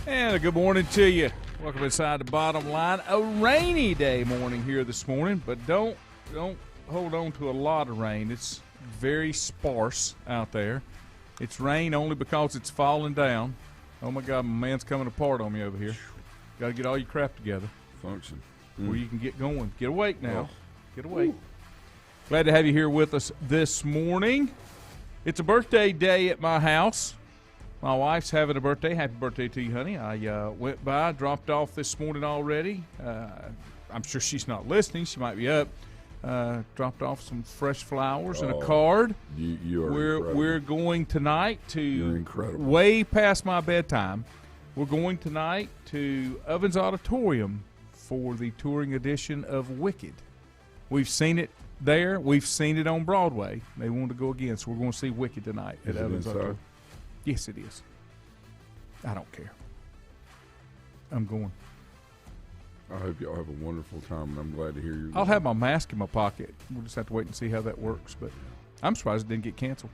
And a good morning to you. Welcome inside the Bottom Line. A rainy day morning here this morning, but don't hold on to a lot of rain. It's very sparse out there. It's rain only because it's falling down. Oh my God, my man's coming apart on me over here. Got to get all your crap together. Function. Where you can get going. Get awake now. Oh. Get awake. Glad to have you here with us this morning. It's a birthday day at my house. My wife's having a birthday. Happy birthday to you, honey. I went by, dropped off this morning already. I'm sure she's not listening. She might be up. Dropped off some fresh flowers and a card. You are We're going tonight to You're incredible. way past my bedtime. We're going tonight to Ovens Auditorium for the touring edition of Wicked. We've seen it there. We've seen it on Broadway. They wanted to go again, so we're going to see Wicked tonight at Ovens Auditorium. Yes, it is. I don't care. I'm going. I hope y'all have a wonderful time, and I'm glad to hear you're I'll have my mask in my pocket. We'll just have to wait and see how that works. But I'm surprised it didn't get canceled.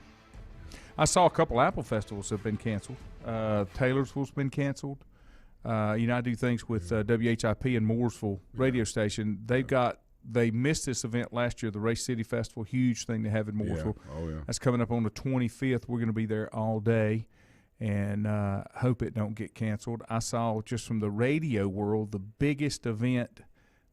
I saw a couple Apple festivals have been canceled. Taylorsville's been canceled. I do things with WHIP and Mooresville radio station. They missed this event last year, the Race City Festival, huge thing to have in Mooresville. Yeah. Oh, yeah. That's coming up on the 25th. We're going to be there all day, and hope it don't get canceled. I saw just from the radio world, the biggest event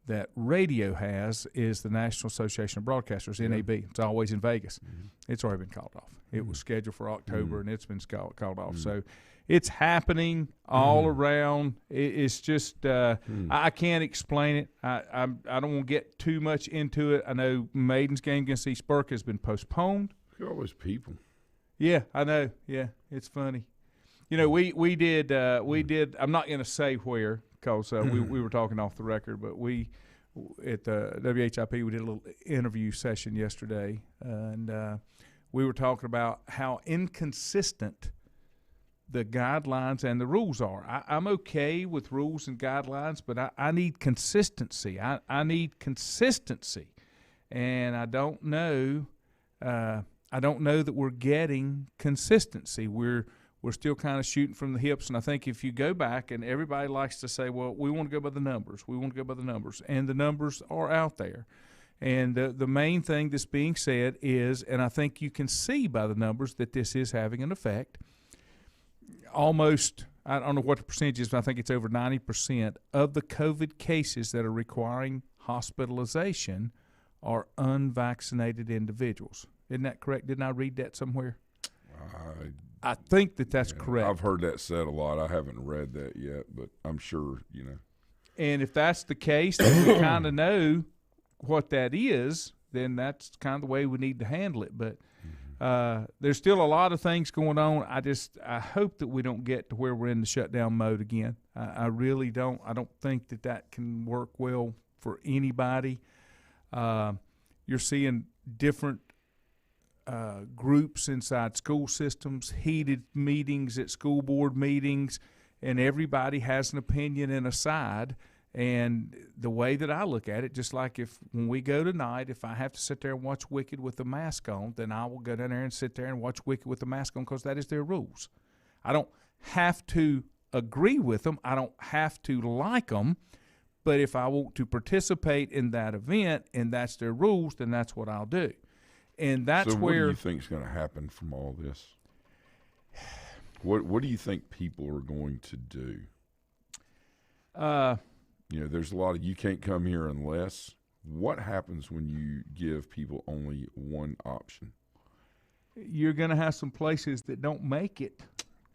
that radio has is the National Association of Broadcasters, NAB. It's always in Vegas. Mm-hmm. It's already been called off. It was scheduled for October, and it's been called off. So it's happening all around. It's just I can't explain it. I don't want to get too much into it. I know Maiden's game against East Burke has been postponed. Look at all those people. Yeah, I know. Yeah, it's funny. We did. I'm not going to say where because we were talking off the record, but we at the WHIP we did a little interview session yesterday, and we were talking about how inconsistent the guidelines and the rules are. I'm okay with rules and guidelines, but I need consistency. I need consistency, and I don't know that we're getting consistency. We're still kind of shooting from the hips, and I think if you go back, and everybody likes to say, well, we want to go by the numbers. We want to go by the numbers, and the numbers are out there. And the main thing that's being said is, and I think you can see by the numbers that this is having an effect, almost, I don't know what the percentage is, but I think it's over 90% of the COVID cases that are requiring hospitalization are unvaccinated individuals. Isn't that correct? Didn't I read that somewhere? I think that's correct. I've heard that said a lot. I haven't read that yet, but I'm sure, And if that's the case, then we kind of know what that is, then that's kind of the way we need to handle it. But there's still a lot of things going on. I hope that we don't get to where we're in the shutdown mode again. I really don't. I don't think that can work well for anybody. You're seeing different groups inside school systems, heated meetings at school board meetings, and everybody has an opinion and a side. And the way that I look at it, just like when we go tonight, if I have to sit there and watch Wicked with the mask on, then I will go down there and sit there and watch Wicked with the mask on because that is their rules. I don't have to agree with them. I don't have to like them. But if I want to participate in that event and that's their rules, then that's what I'll do. And that's what do you think is going to happen from all this? What do you think people are going to do? There's a lot of you can't come here unless. What happens when you give people only one option? You're going to have some places that don't make it.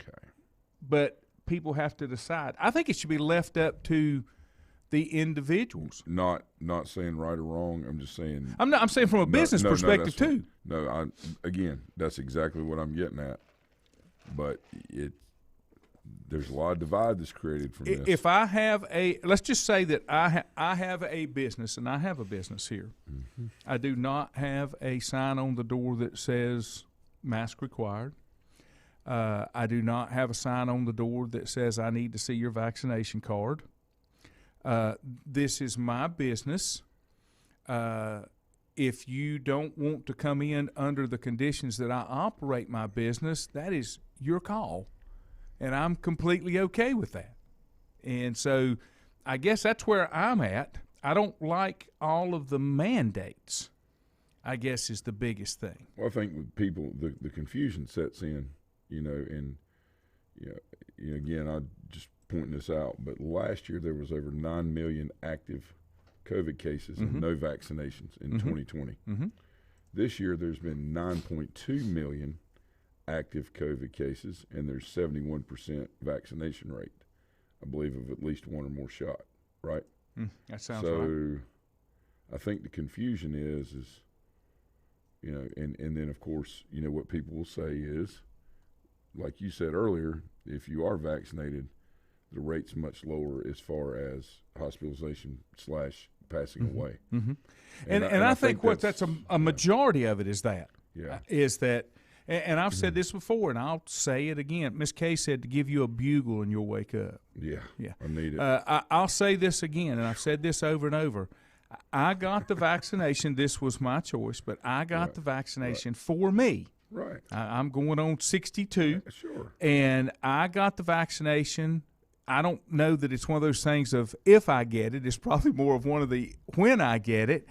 Okay. But people have to decide. I think it should be left up to the individuals. Not saying right or wrong. I'm just saying. I'm saying from a business perspective too. Again, that's exactly what I'm getting at. But there's a lot of divide that's created from this. If I have let's just say that I have a business, and I have a business here. Mm-hmm. I do not have a sign on the door that says mask required. I do not have a sign on the door that says I need to see your vaccination card. This is my business. If you don't want to come in under the conditions that I operate my business, that is your call. And I'm completely okay with that. And so I guess that's where I'm at. I don't like all of the mandates, I guess, is the biggest thing. Well, I think with people, the confusion sets in, and again, I'm just pointing this out, but last year there was over 9 million active COVID cases and no vaccinations in 2020. This year there's been 9.2 million active COVID cases, and there's 71% vaccination rate, I believe, of at least one or more shot, right? That sounds right. So I think the confusion is and then of course, what people will say is, like you said earlier, if you are vaccinated, the rate's much lower as far as hospitalization / passing away. And I think that's a majority of it is that. Yeah. Is that, and I've said this before, and I'll say it again. Miss Kay said to give you a bugle and you'll wake up. Yeah. I need it. I'll say this again, and I've said this over and over. I got the vaccination. This was my choice, but I got the vaccination for me. Right. I'm going on 62. Yeah, sure. And I got the vaccination. I don't know that it's one of those things of if I get it. It's probably more of one of the when I get it.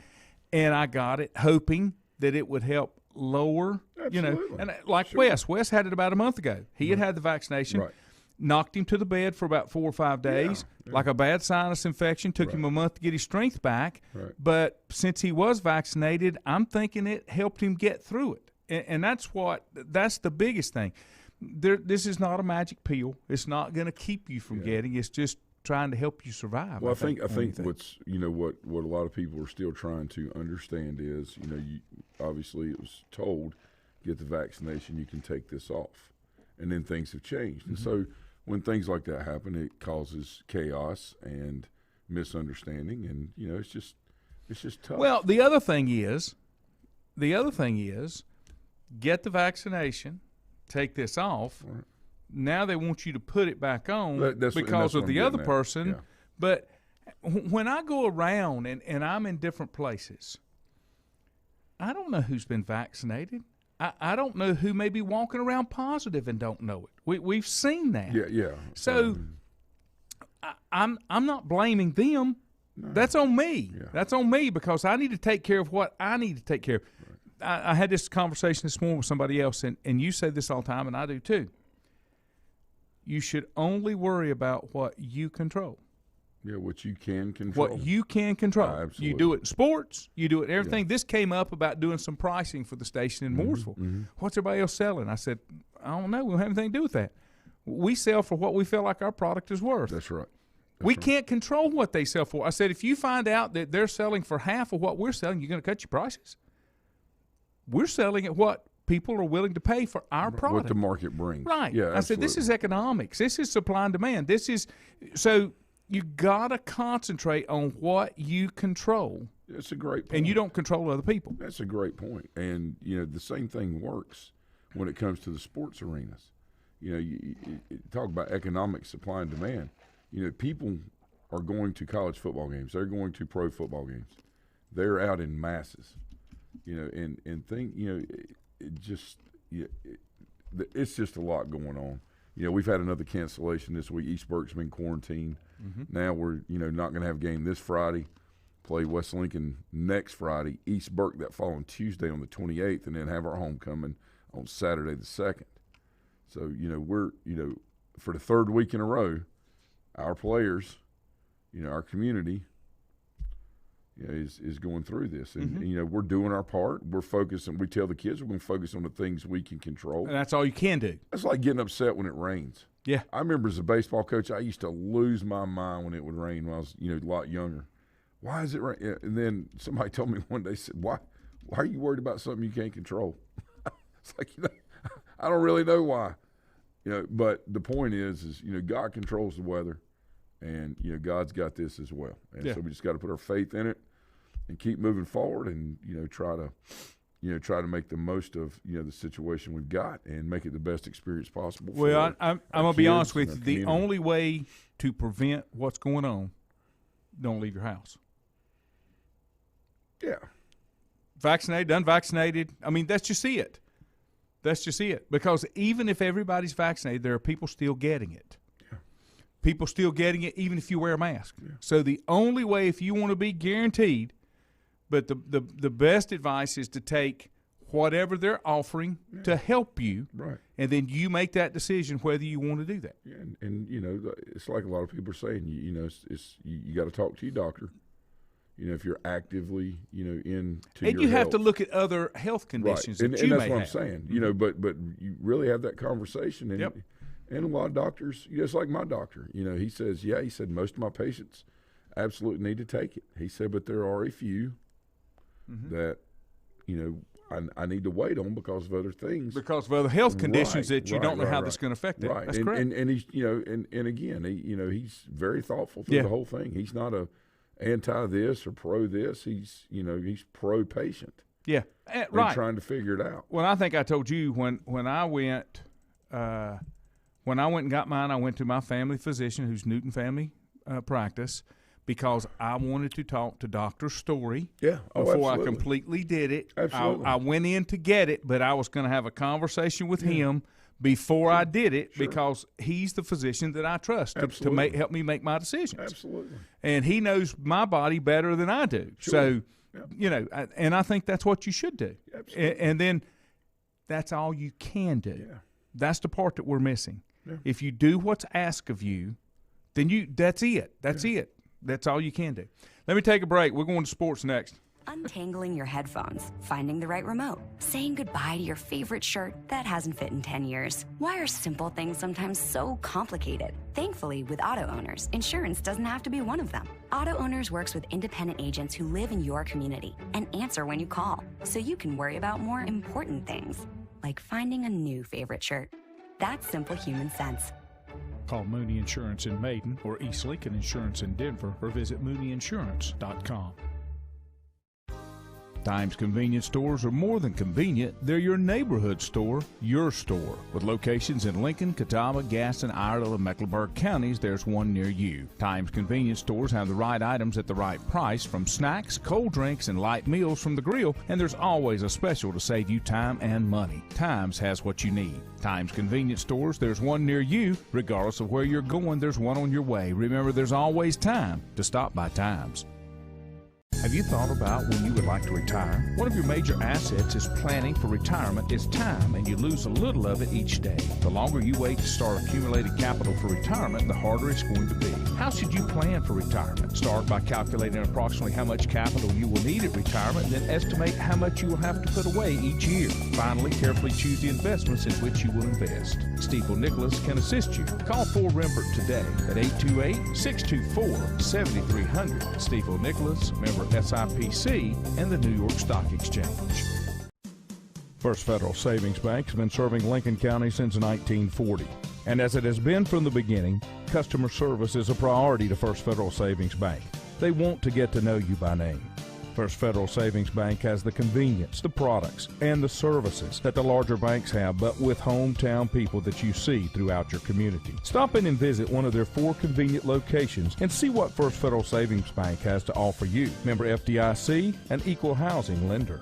And I got it hoping that it would help lower, Absolutely. And like Sure. Wes had it about a month ago. He had the vaccination. Right. Knocked him to the bed for about 4 or 5 days, like a bad sinus infection. Took him a month to get his strength back. Right. But since he was vaccinated, I'm thinking it helped him get through it. And that's the biggest thing. This is not a magic pill. It's not going to keep you from getting. It's just trying to help you survive. Well, I think what's what a lot of people are still trying to understand is you obviously it was told get the vaccination, you can take this off, and then things have changed. And so when things like that happen, it causes chaos and misunderstanding, and it's just tough. Well, the other thing is, get the vaccination, take this off. Right. Now they want you to put it back on that's because of the other person. Yeah. But when I go around and I'm in different places, I don't know who's been vaccinated. I don't know who may be walking around positive and don't know it. We've seen that. Yeah. So I'm not blaming them. No. That's on me. Yeah. That's on me because I need to take care of what I need to take care of. Right. I had this conversation this morning with somebody else, and you say this all the time, and I do too. You should only worry about what you control. Yeah, what you can control. What you can control. Absolutely. You do it in sports. You do it in everything. Yeah. This came up about doing some pricing for the station in Mooresville. What's everybody else selling? I said, I don't know. We don't have anything to do with that. We sell for what we feel like our product is worth. That's right. We can't control what they sell for. I said, if you find out that they're selling for half of what we're selling, you're going to cut your prices. We're selling at what people are willing to pay for our product. What the market brings. Right. Yeah, I said, this is economics. This is supply and demand. So you got to concentrate on what you control. That's a great point. And you don't control other people. That's a great point. And, the same thing works when it comes to the sports arenas. You talk about economic supply and demand. People are going to college football games. They're going to pro football games. They're out in masses. It's just a lot going on. We've had another cancellation this week. East Burke's been quarantined. Now we're not going to have a game this Friday. Play West Lincoln next Friday. East Burke that following Tuesday on the 28th, and then have our homecoming on Saturday the 2nd. So we're for the third week in a row, our players, our community. Is going through this. And, we're doing our part. We're focusing. We tell the kids we're going to focus on the things we can control. And that's all you can do. It's like getting upset when it rains. Yeah. I remember as a baseball coach, I used to lose my mind when it would rain when I was, a lot younger. Why is it rain? And then somebody told me one day, said, why are you worried about something you can't control? It's like, I don't really know why. But the point is God controls the weather. And, God's got this as well. And so we just got to put our faith in it and keep moving forward and, try to make the most of, the situation we've got and make it the best experience possible. Well, I'm going to be honest with you. The only way to prevent what's going on, don't leave your house. Yeah. Vaccinated, unvaccinated. I mean, that's just it. That's just it. Because even if everybody's vaccinated, there are people still getting it. people still getting it even if you wear a mask. Yeah. So the only way, if you want to be guaranteed, but the best advice is to take whatever they're offering to help you, right? And then you make that decision whether you want to do that. Yeah, and you know, it's like a lot of people are saying, you got to talk to your doctor. You know, if you're actively, into and you have to look at other health conditions right. that and you that's may what have. I'm saying. You know, but you really have that conversation, and and a lot of doctors, just like my doctor, he says, he said most of my patients absolutely need to take it. He said, but there are a few that, I need to wait on because of other things, because of other health conditions that you don't know how that's going to affect it. Right, that's correct. And he's, and again, he's very thoughtful through the whole thing. He's not a anti this or pro this. He's pro patient. Yeah, right. Trying to figure it out. Well, I think I told you when I went and got mine, I went to my family physician, who's Newton Family Practice, because I wanted to talk to Dr. Story before I completely did it. Absolutely. I went in to get it, but I was going to have a conversation with him before I did it because he's the physician that I trust to help me make my decisions. Absolutely. And he knows my body better than I do. Sure. So, and I think that's what you should do. Absolutely. And then that's all you can do. Yeah. That's the part that we're missing. Yeah. If you do what's asked of you, then that's it. That's it. That's all you can do. Let me take a break. We're going to sports next. Untangling your headphones, finding the right remote, saying goodbye to your favorite shirt that hasn't fit in 10 years. Why are simple things sometimes so complicated? Thankfully, with Auto Owners, insurance doesn't have to be one of them. Auto Owners works with independent agents who live in your community and answer when you call, so you can worry about more important things, like finding a new favorite shirt. That's simple human sense. Call Mooney Insurance in Maiden or East Lincoln Insurance in Denver or visit MooneyInsurance.com. Times convenience stores are more than convenient. They're your neighborhood store, your store. With locations in Lincoln, Catawba, Gaston, Iredell, and Mecklenburg counties, there's one near you. Times convenience stores have the right items at the right price, from snacks, cold drinks, and light meals from the grill, and there's always a special to save you time and money. Times has what you need. Times convenience stores, there's one near you. Regardless of where you're going, there's one on your way. Remember, there's always time to stop by Times. Have you thought about when you would like to retire? One of your major assets is planning for retirement is time, and you lose a little of it each day. The longer you wait to start accumulating capital for retirement, the harder it's going to be. How should you plan for retirement? Start by calculating approximately how much capital you will need at retirement, then estimate how much you will have to put away each year. Finally, carefully choose the investments in which you will invest. Stifel Nicholas can assist you. Call Ford Rembert today at 828-624-7300. Stifel Nicholas, member SIPC, and the New York Stock Exchange. First Federal Savings Bank has been serving Lincoln County since 1940. And as it has been from the beginning, customer service is a priority to First Federal Savings Bank. They want to get to know you by name. First Federal Savings Bank has the convenience, the products, and the services that the larger banks have, but with hometown people that you see throughout your community. Stop in and visit one of their 4 convenient locations and see what First Federal Savings Bank has to offer you. Member FDIC, an equal housing lender.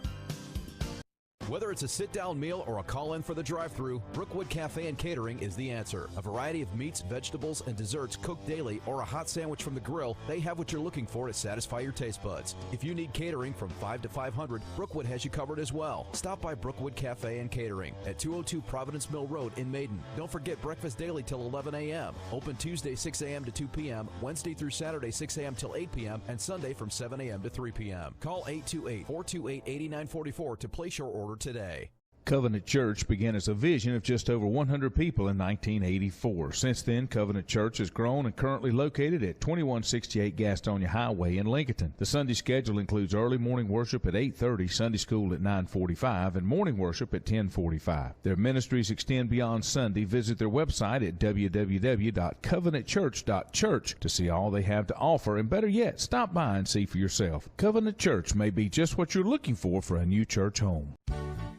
Whether it's a sit-down meal or a call-in for the drive-thru, Brookwood Cafe and Catering is the answer. A variety of meats, vegetables, and desserts cooked daily, or a hot sandwich from the grill, they have what you're looking for to satisfy your taste buds. If you need catering from 5 to 500, Brookwood has you covered as well. Stop by Brookwood Cafe and Catering at 202 Providence Mill Road in Maiden. Don't forget breakfast daily till 11 a.m. Open Tuesday 6 a.m. to 2 p.m., Wednesday through Saturday 6 a.m. till 8 p.m., and Sunday from 7 a.m. to 3 p.m. Call 828-428-8944 to place your order today. Covenant Church began as a vision of just over 100 people in 1984. Since then, Covenant Church has grown and currently located at 2168 Gastonia Highway in Lincoln. The Sunday schedule includes early morning worship at 8:30, Sunday school at 9:45, and morning worship at 10:45. Their ministries extend beyond Sunday. Visit their website at www.covenantchurch.church to see all they have to offer, and better yet, stop by and see for yourself. Covenant Church may be just what you're looking for a new church home.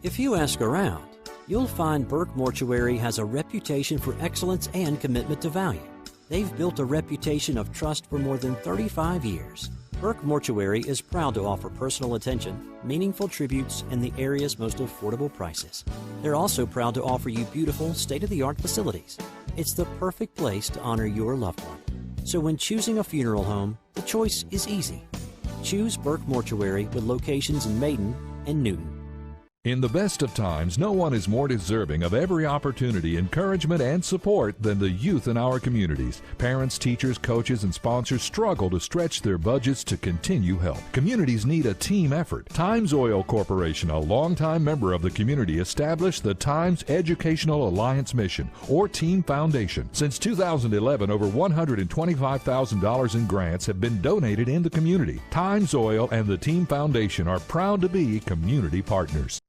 If you ask around, you'll find Burke Mortuary has a reputation for excellence and commitment to value. They've built a reputation of trust for more than 35 years. Burke Mortuary is proud to offer personal attention, meaningful tributes, and the area's most affordable prices. They're also proud to offer you beautiful, state-of-the-art facilities. It's the perfect place to honor your loved one. So when choosing a funeral home, the choice is easy. Choose Burke Mortuary with locations in Maiden and Newton. In the best of times, no one is more deserving of every opportunity, encouragement, and support than the youth in our communities. Parents, teachers, coaches, and sponsors struggle to stretch their budgets to continue help. Communities need a team effort. Times Oil Corporation, a longtime member of the community, established the Times Educational Alliance Mission, or Team Foundation. Since 2011, over $125,000 in grants have been donated in the community. Times Oil and the Team Foundation are proud to be community partners.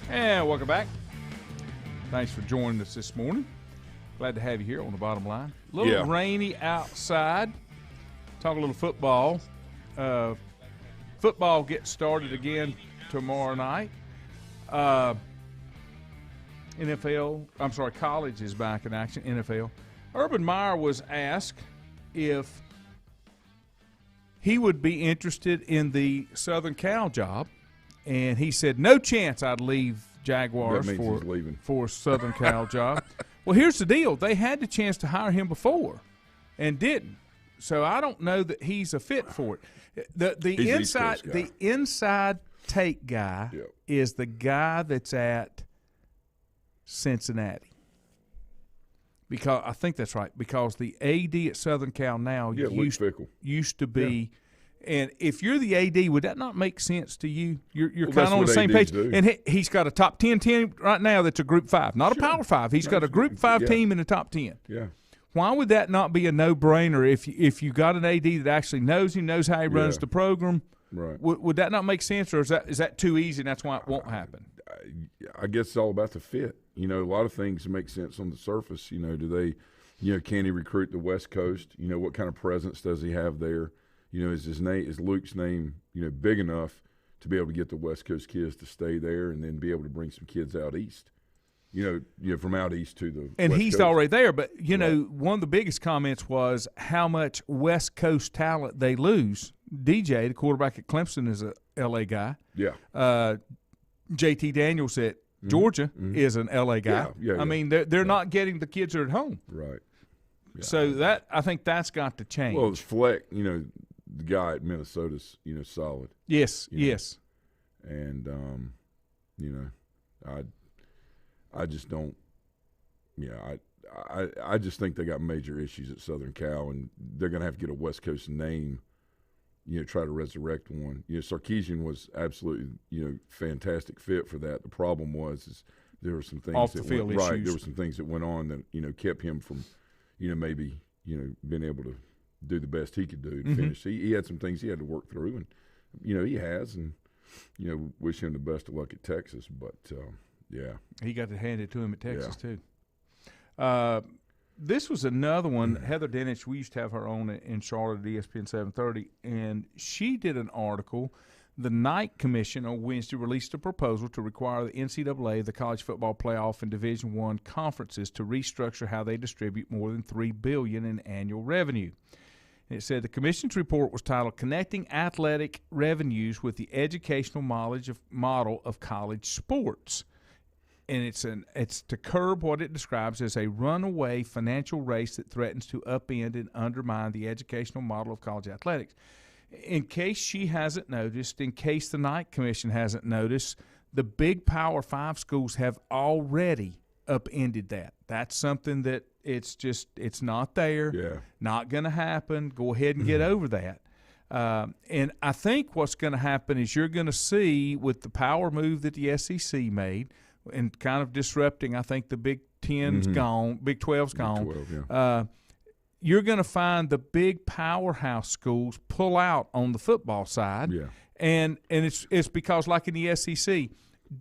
And welcome back. Thanks for joining us this morning. Glad to have you here on the Bottom Line. A little rainy outside. Talk a little football. Football gets started again tomorrow night. College is back in action, NFL. Urban Meyer was asked if he would be interested in the Southern Cal job, and he said, no chance I'd leave Jaguars for Southern Cal job. Well, here's the deal. They had the chance to hire him before and didn't. So I don't know that he's a fit for it. The inside take guy is the guy that's at Cincinnati. Because I think that's right. Because the AD at Southern Cal now used to be – and if you're the AD, would that not make sense to you? You're kind of on the same page. And he's got a top 10 team right now that's a Group 5, not a Power 5. He's got a Group 5 team in the top 10. Yeah. Why would that not be a no-brainer if you got an AD that actually knows how he runs the program? Right. Would that not make sense, or is that too easy and that's why it won't happen? I guess it's all about the fit. You know, a lot of things make sense on the surface. You know, can he recruit the West Coast? You know, what kind of presence does he have there? You know, is Luke's name, big enough to be able to get the West Coast kids to stay there and then be able to bring some kids out east? From out east to the and West he's Coast. Already there. But, one of the biggest comments was how much West Coast talent they lose. DJ, the quarterback at Clemson, is a L.A. guy. Yeah. J.T. Daniels at Georgia is an L.A. guy. Yeah. I mean, they're not getting the kids that are at home. Right. Yeah. So I think that's got to change. Well, it's Fleck, the guy at Minnesota's, solid. Yes. And, I just don't. Yeah, I just think they got major issues at Southern Cal, and they're going to have to get a West Coast name. Try to resurrect one. Sarkisian was absolutely, fantastic fit for that. The problem was there were some things off the field issues. Right. There were some things that went on that kept him from, maybe being able to do the best he could do to finish. He had some things he had to work through, and he has, and wish him the best of luck at Texas. But he got it handed to him at Texas too. This was another one. Heather Denich, we used to have her on in Charlotte at ESPN 730, and she did an article. The Knight Commission on Wednesday released a proposal to require the NCAA, the College Football Playoff, and Division I conferences to restructure how they distribute more than $3 billion in annual revenue. It said the commission's report was titled "Connecting Athletic Revenues with the Educational Model of College Sports." And it's to curb what it describes as a runaway financial race that threatens to upend and undermine the educational model of college athletics. In case she hasn't noticed, in case the Knight Commission hasn't noticed, the big Power 5 schools have already upended that. That's something that it's not there, not going to happen. Go ahead and get over that. And I think what's going to happen is you're going to see with the power move that the SEC made – and kind of disrupting, I think the Big 10's gone, Big 12's gone. Big 12, you're going to find the big powerhouse schools pull out on the football side. Yeah. And it's because, like in the SEC,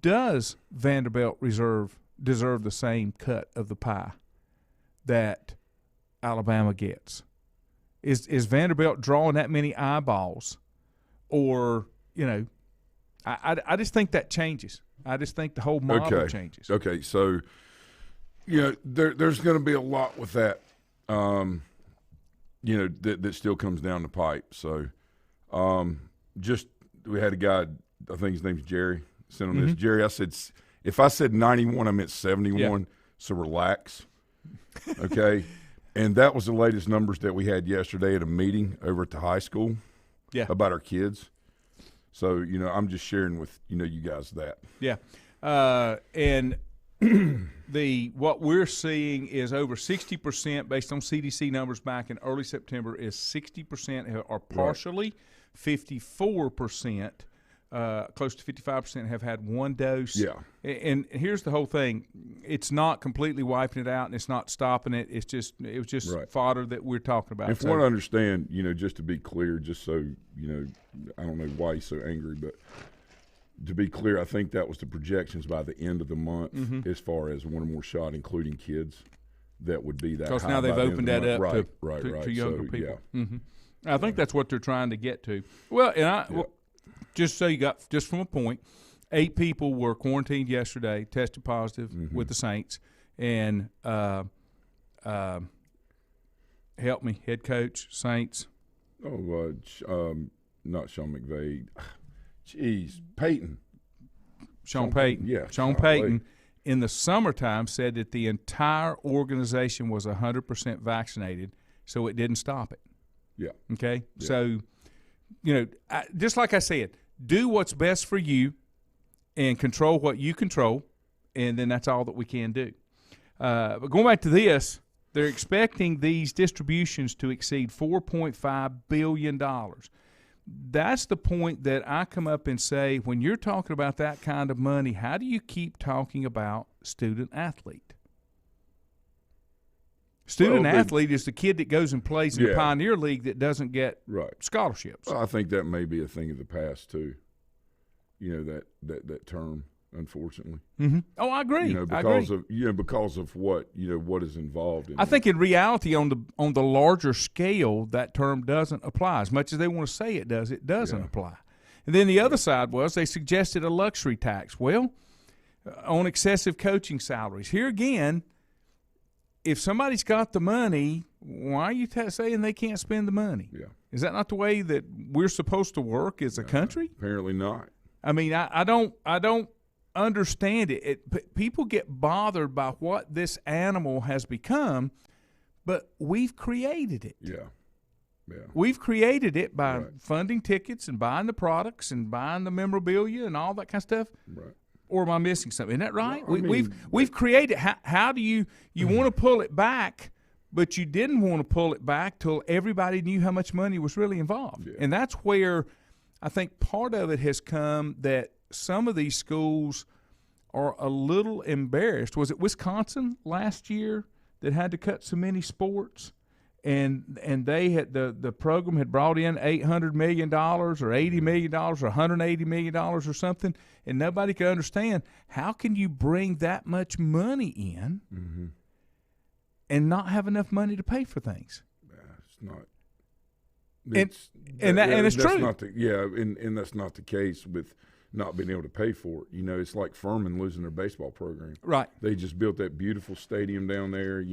does Vanderbilt deserve the same cut of the pie that Alabama gets? Is Vanderbilt drawing that many eyeballs? Or, I just think that changes. I just think the whole model changes. Okay, so, there's going to be a lot with that, that still comes down the pipe. So, we had a guy, I think his name's Jerry, sent on this. Jerry, I said, if I said 91, I meant 71, so relax, okay? And that was the latest numbers that we had yesterday at a meeting over at the high school about our kids. So, I'm just sharing with, you guys that. Yeah. And what we're seeing is over 60%, based on CDC numbers back in early September, is 60% are partially, 54%, close to 55% have had one dose. Yeah. And here's the whole thing. It's not completely wiping it out, and it's not stopping it. It was just fodder that we're talking about. And from what I understand, just to be clear, just so, I don't know why he's so angry, but to be clear, I think that was the projections by the end of the month as far as one or more shot, including kids, that would be that high. Because now they've opened that up to younger so, people. Yeah. I think that's what they're trying to get to. Well, and just so you got, just from a point, 8 people were quarantined yesterday, tested positive with the Saints, and help me, head coach, Saints. Oh, not Sean McVay. Jeez, Payton. Sean Payton. Yeah. Sean Payton in the summertime said that the entire organization was 100% vaccinated, so it didn't stop it. Yeah. Okay? Yeah. So, just like I said, do what's best for you and control what you control, and then that's all that we can do. But going back to this, they're expecting these distributions to exceed $4.5 billion. That's the point that I come up and say, when you're talking about that kind of money, how do you keep talking about student-athlete? Student-athlete is the kid that goes and plays in the Pioneer League that doesn't get scholarships. Well, I think that may be a thing of the past, too, that term, unfortunately. Oh, I agree. Because of what is involved in I think in reality, on the larger scale, that term doesn't apply. As much as they want to say it does, it doesn't apply. And then the other side was they suggested a luxury tax. Well, on excessive coaching salaries. Here again, if somebody's got the money, why are you saying they can't spend the money? Yeah. Is that not the way that we're supposed to work as a country? Apparently not. I mean, I don't understand it. People get bothered by what this animal has become, but we've created it. Yeah. We've created it by funding tickets and buying the products and buying the memorabilia and all that kind of stuff. Right. Or am I missing something? Isn't that right? No, we've created. How do you want to pull it back, but you didn't want to pull it back till everybody knew how much money was really involved, and that's where I think part of it has come, that some of these schools are a little embarrassed. Was it Wisconsin last year that had to cut so many sports? And they had the program had brought in $800 million or $80 million or $180 million or something, and nobody could understand how can you bring that much money in and not have enough money to pay for things. It's not. And it's true. And that's not the case with not being able to pay for it. It's like Furman losing their baseball program. Right. They just built that beautiful stadium down there.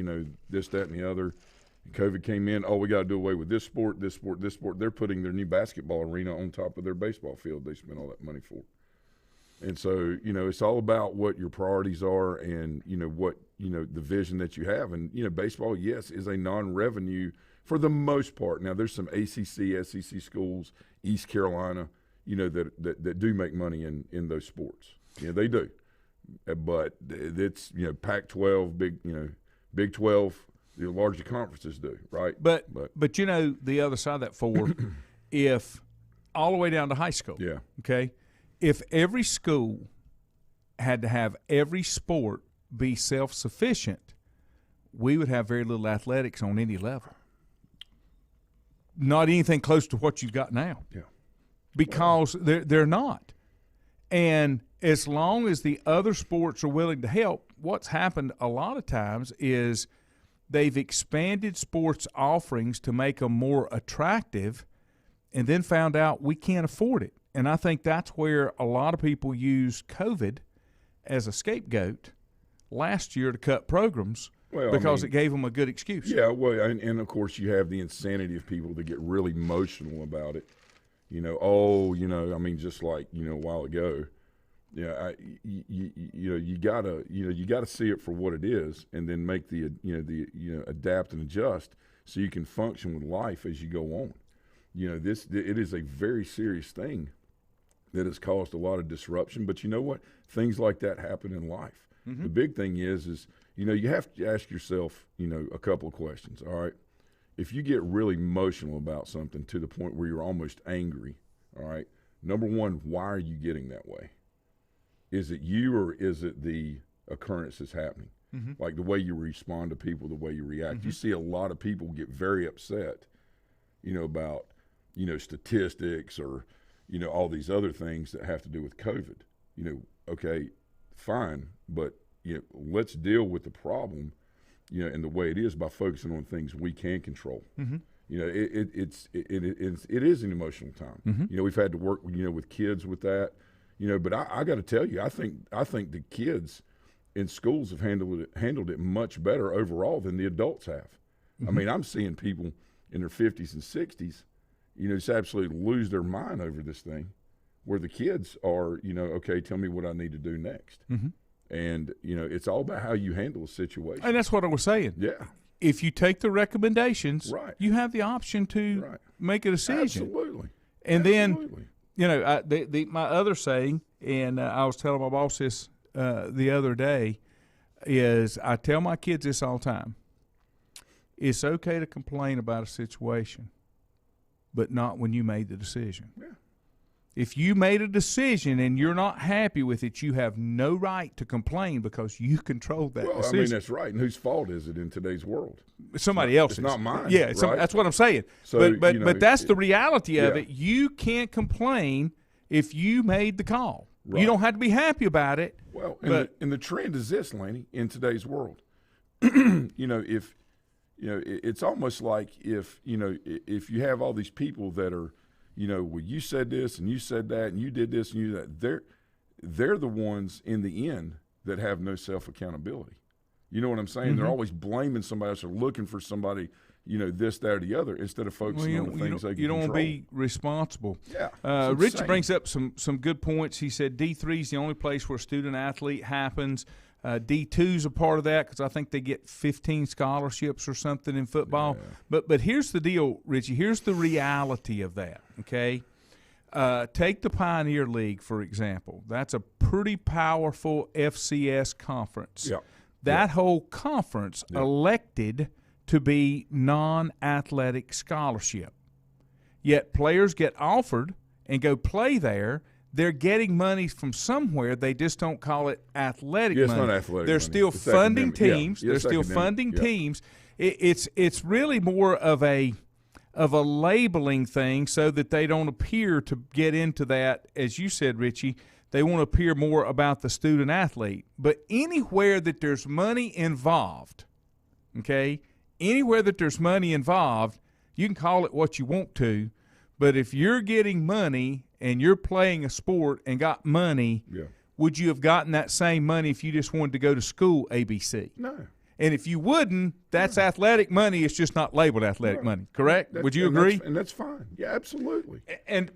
This, that, and the other. COVID came in. Oh, we got to do away with this sport, this sport, this sport. They're putting their new basketball arena on top of their baseball field they spent all that money for. And so, it's all about what your priorities are and, what, the vision that you have. And, baseball, yes, is a non-revenue for the most part. Now, there's some ACC, SEC schools, East Carolina, that do make money in those sports. They do. But it's, Pac-12, Big 12, the larger conferences do, right? But the other side of that if all the way down to high school, okay, if every school had to have every sport be self-sufficient, we would have very little athletics on any level. not anything close to what you've got now. Yeah. Because they're not. And as long as the other sports are willing to help, what's happened a lot of times is they've expanded sports offerings to make them more attractive and then found out we can't afford it. And I think that's where a lot of people use COVID as a scapegoat last year to cut programs because it gave them a good excuse. Yeah, well, and of course you have the insanity of people that get really emotional about it. Just like, a while ago, you gotta see it for what it is, and then make the adapt and adjust so you can function with life as you go on. It is a very serious thing that has caused a lot of disruption. But you know what? Things like that happen in life. Mm-hmm. The big thing is you have to ask yourself, a couple of questions. All right. If you get really emotional about something to the point where you're almost angry, all right, number one, why are you getting that way? Is it you or is it the occurrence that's happening? Mm-hmm. Like the way you respond to people, the way you react. Mm-hmm. You see a lot of people get very upset, about, statistics or, all these other things that have to do with COVID. Okay, fine, but, let's deal with the problem, and the way it is by focusing on things we can control. Mm-hmm. It is an emotional time. Mm-hmm. We've had to work, with kids with that, but I got to tell you, I think the kids in schools have handled it much better overall than the adults have. Mm-hmm. I mean, I'm seeing people in their 50s and 60s, just absolutely lose their mind over this thing, where the kids are, okay, tell me what I need to do next. Mm-hmm. And, it's all about how you handle a situation. And that's what I was saying. Yeah. If you take the recommendations, right, you have the option to make a decision. Absolutely. And then, my other saying, and I was telling my boss this the other day, is I tell my kids this all the time. It's okay to complain about a situation, but not when you made the decision. Yeah. If you made a decision and you're not happy with it, you have no right to complain because you controlled that decision. I mean, that's right. And whose fault is it in today's world? Somebody else's. It's not mine. Yeah, right? That's what I'm saying. So, but that's the reality of it. You can't complain if you made the call. Right. You don't have to be happy about it. Well, and the trend is this, Laney, in today's world. It's almost like if you have all these people that are, well, you said this and you said that and you did this and you did that. They're the ones in the end that have no self-accountability. You know what I'm saying? Mm-hmm. They're always blaming somebody else or looking for somebody, this, that, or the other, instead of focusing on the things they can control. You don't want to be responsible. Yeah. Richard brings up some good points. He said D3 is the only place where student-athlete happens. D2 is a part of that because I think they get 15 scholarships or something in football. Yeah. But here's the deal, Richie. Here's the reality of that, okay? Take the Pioneer League, for example. That's a pretty powerful FCS conference. Yeah. That whole conference elected to be non-athletic scholarship. Yet players get offered and go play there. They're getting money from somewhere. They just don't call it athletic money. It's not athletic They're money. still It's funding academic. teams. Yeah. They're It's still academic. funding Yeah. teams. It's really more of a labeling thing so that they don't appear to get into that, as you said, Richie. They want to appear more about the student athlete. But anywhere that there's money involved, okay, anywhere that there's money involved, you can call it what you want to. But if you're getting money and you're playing a sport and got money, would you have gotten that same money if you just wanted to go to school, ABC? No. And if you wouldn't, that's athletic money. It's just not labeled athletic money. Correct? Would you agree? And that's fine. Yeah, absolutely.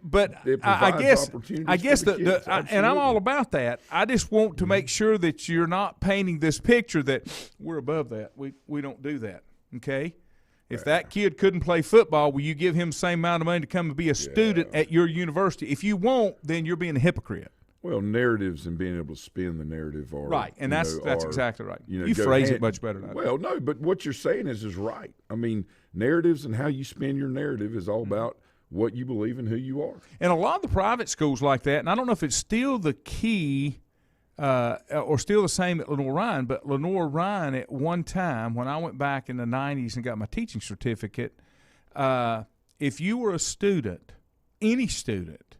But I guess and I'm all about that. I just want to make sure that you're not painting this picture that we're above that. We don't do that. Okay? If that kid couldn't play football, will you give him the same amount of money to come and be a student at your university? If you won't, then you're being a hypocrite. Well, narratives and being able to spin the narrative are right, and that's exactly right. You phrase it much better than I do. Well, no, but what you're saying is right. I mean, narratives and how you spin your narrative is all about what you believe and who you are. And a lot of the private schools like that, and I don't know if it's still the key or still the same at Lenore-Ryan, but Lenore-Ryan at one time when I went back in the 90s and got my teaching certificate, if you were a student, any student,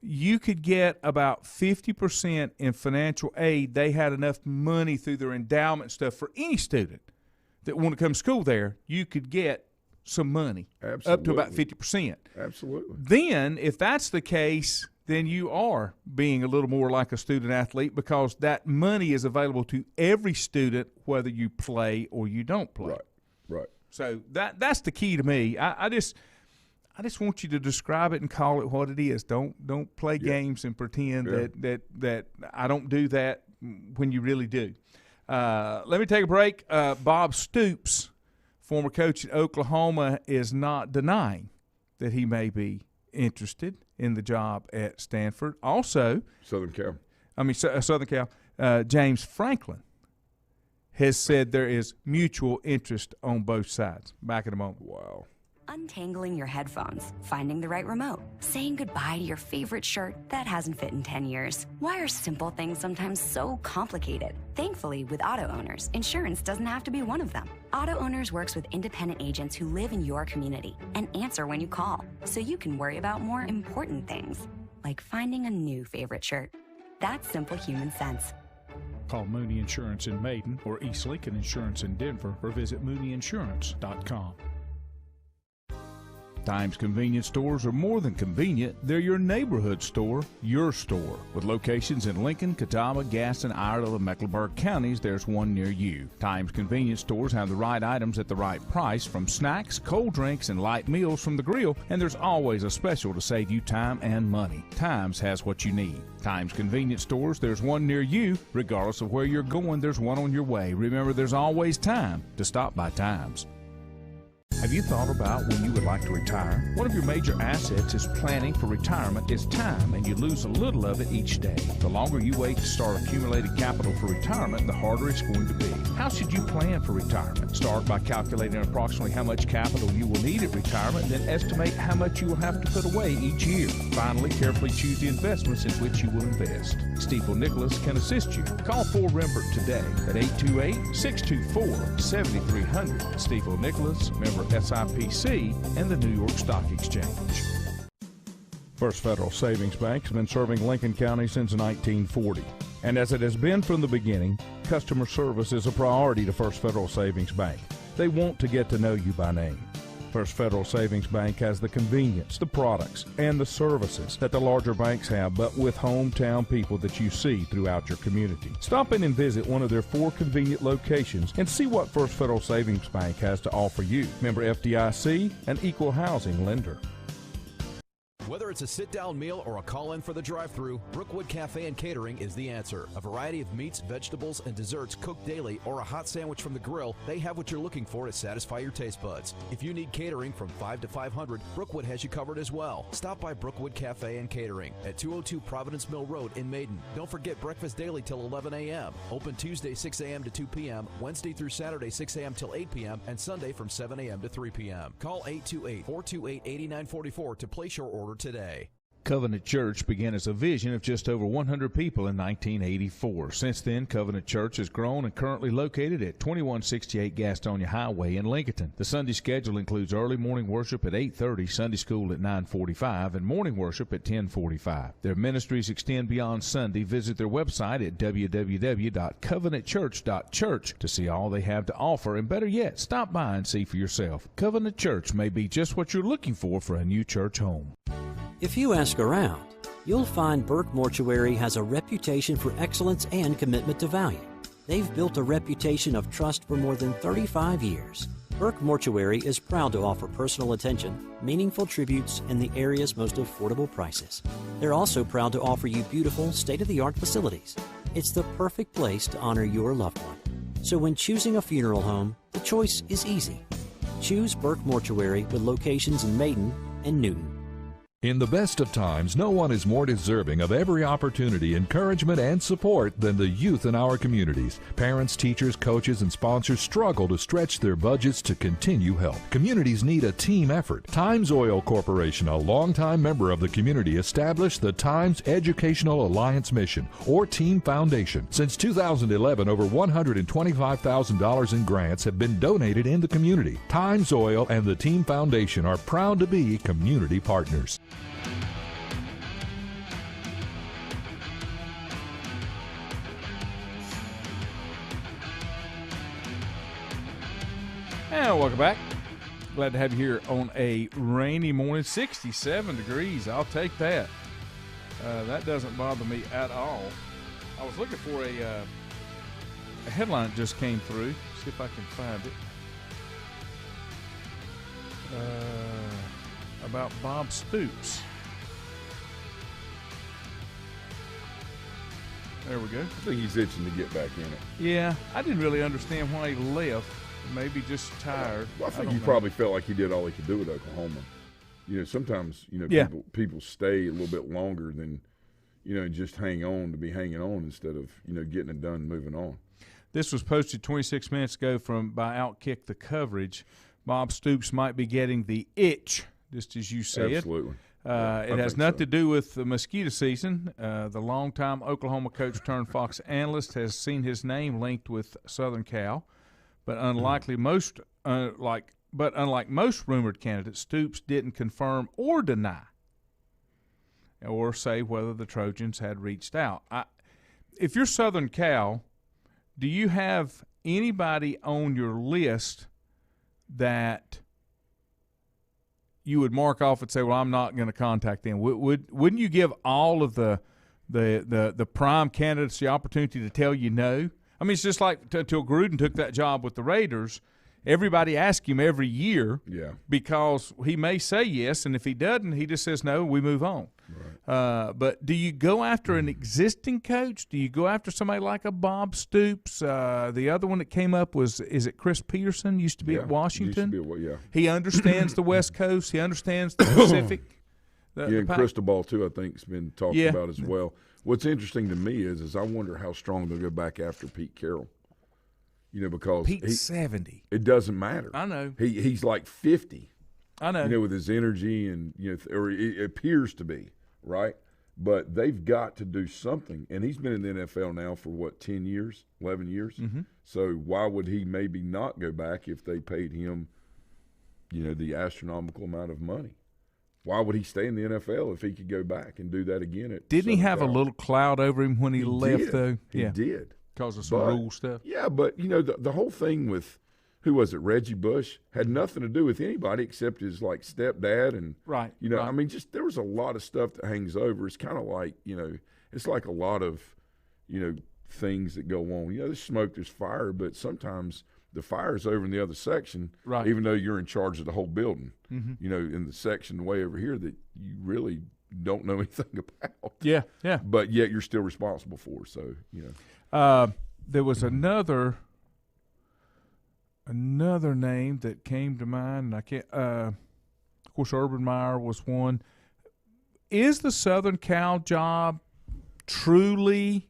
you could get about 50% in financial aid. They had enough money through their endowment stuff for any student that want to come to school there. You could get some money, Absolutely. up to about 50%. Absolutely. Then, if that's the case, then you are being a little more like a student athlete, because that money is available to every student, whether you play or you don't play. Right. So that's the key to me. I just want you to describe it and call it what it is. Don't play games and pretend that I don't do that when you really do. Let me take a break. Bob Stoops, former coach at Oklahoma, is not denying that he may be interested in the job at Stanford. Also, Southern Cal. James Franklin has said there is mutual interest on both sides. Back in a moment. Wow. Untangling your headphones, finding the right remote, saying goodbye to your favorite shirt that hasn't fit in 10 years. Why are simple things sometimes so complicated? Thankfully, with auto owners, insurance doesn't have to be one of them. Auto Owners works with independent agents who live in your community and answer when you call, so you can worry about more important things, like finding a new favorite shirt. That's simple human sense. Call Mooney Insurance in Maiden or East Lincoln Insurance in Denver, or visit mooneyinsurance.com. Times convenience stores are more than convenient. They're your neighborhood store, your store. With locations in Lincoln, Catawba, Gaston, Iredell, and Mecklenburg counties, there's one near you. Times convenience stores have the right items at the right price, from snacks, cold drinks, and light meals from the grill, and there's always a special to save you time and money. Times has what you need. Times convenience stores, there's one near you. Regardless of where you're going, there's one on your way. Remember, there's always time to stop by Times. Have you thought about when you would like to retire? One of your major assets is planning for retirement is time, and you lose a little of it each day. The longer you wait to start accumulating capital for retirement, the harder it's going to be. How should you plan for retirement? Start by calculating approximately how much capital you will need at retirement, then estimate how much you will have to put away each year. Finally, carefully choose the investments in which you will invest. Stifel Nicholas can assist you. Call Fort Rembert today at 828-624-7300. Stifel Nicholas, member SIPC, and the New York Stock Exchange. First Federal Savings Bank has been serving Lincoln County since 1940. And as it has been from the beginning, customer service is a priority to First Federal Savings Bank. They want to get to know you by name. First Federal Savings Bank has the convenience, the products, and the services that the larger banks have, but with hometown people that you see throughout your community. Stop in and visit one of their 4 convenient locations and see what First Federal Savings Bank has to offer you. Member FDIC, an equal housing lender. Whether it's a sit-down meal or a call-in for the drive-thru, Brookwood Cafe and Catering is the answer. A variety of meats, vegetables, and desserts cooked daily, or a hot sandwich from the grill, they have what you're looking for to satisfy your taste buds. If you need catering from 5 to 500, Brookwood has you covered as well. Stop by Brookwood Cafe and Catering at 202 Providence Mill Road in Maiden. Don't forget breakfast daily till 11 a.m. Open Tuesday 6 a.m. to 2 p.m., Wednesday through Saturday 6 a.m. till 8 p.m., and Sunday from 7 a.m. to 3 p.m. Call 828-428-8944 to place your order today. Covenant Church began as a vision of just over 100 people in 1984. Since then, Covenant Church has grown and currently located at 2168 Gastonia Highway in Lincoln. The Sunday schedule includes early morning worship at 8:30, Sunday school at 9:45, and morning worship at 10:45. Their ministries extend beyond Sunday. Visit their website at www.covenantchurch.church to see all they have to offer, and better yet, stop by and see for yourself. Covenant Church may be just what you're looking for a new church home. If you ask around, you'll find Burke Mortuary has a reputation for excellence and commitment to value. They've built a reputation of trust for more than 35 years. Burke Mortuary is proud to offer personal attention, meaningful tributes, and the area's most affordable prices. They're also proud to offer you beautiful, state-of-the-art facilities. It's the perfect place to honor your loved one. So when choosing a funeral home, the choice is easy. Choose Burke Mortuary with locations in Maiden and Newton. In the best of times, no one is more deserving of every opportunity, encouragement, and support than the youth in our communities. Parents, teachers, coaches, and sponsors struggle to stretch their budgets to continue help. Communities need a team effort. Times Oil Corporation, a longtime member of the community, established the Times Educational Alliance Mission, or Team Foundation. Since 2011, over $125,000 in grants have been donated in the community. Times Oil and the Team Foundation are proud to be community partners. And welcome back. Glad to have you here on a rainy morning. 67 degrees. I'll take that. That doesn't bother me at all. I was looking for a headline that just came through. See if I can find it. About Bob Stoops. There we go. I think he's itching to get back in it. Yeah, I didn't really understand why he left. Maybe just tired. Well, I think don't he know. probably felt like he did all he could do with Oklahoma. You know, sometimes, you know, Yeah. people stay a little bit longer than, you know, and just hang on to be hanging on instead of, you know, getting it done and moving on. This was posted 26 minutes ago by Outkick the Coverage. Bob Stoops might be getting the itch, just as you said. Absolutely. It has nothing to do with the mosquito season. The longtime Oklahoma coach turned Fox analyst has seen his name linked with Southern Cal, but unlike most rumored candidates, Stoops didn't confirm or deny or say whether the Trojans had reached out. If you're Southern Cal, do you have anybody on your list that you would mark off and say, well, I'm not going to contact them? Wouldn't you give all of the prime candidates the opportunity to tell you no? I mean, it's just like until Gruden took that job with the Raiders, everybody asked him every year because he may say yes, and if he doesn't, he just says no, we move on. Right. But do you go after an existing coach? Do you go after somebody like a Bob Stoops? The other one that came up is it Chris Peterson? Used to be at Washington. Used to be, He understands the West Coast. He understands the Pacific. And Cristobal, too, I think, has been talked about as well. What's interesting to me is I wonder how strong they'll go back after Pete Carroll. You know, because Pete's 70. It doesn't matter. I know. He's like 50. I know. You know, with his energy and, you know, or it appears to be, right? But they've got to do something. And he's been in the NFL now for, 10 years, 11 years? Mm-hmm. So why would he maybe not go back if they paid him, you know, the astronomical amount of money? Why would he stay in the NFL if he could go back and do that again? Didn't he have a little cloud over him when he left, though? He did. Because of some rule stuff? Yeah, but, you know, the whole thing with, who was it, Reggie Bush, had nothing to do with anybody except his, like, stepdad. And, you know, I mean, just there was a lot of stuff that hangs over. It's kind of like, you know, it's like a lot of, you know, things that go on. You know, there's smoke, there's fire, but sometimes the fire is over in the other section, even though you're in charge of the whole building. Mm-hmm. You know, in the section way over here that you really don't know anything about. Yeah. But yet you're still responsible for. So, you know. There was another name that came to mind, and I can't. Of course, Urban Meyer was one. Is the Southern Cal job truly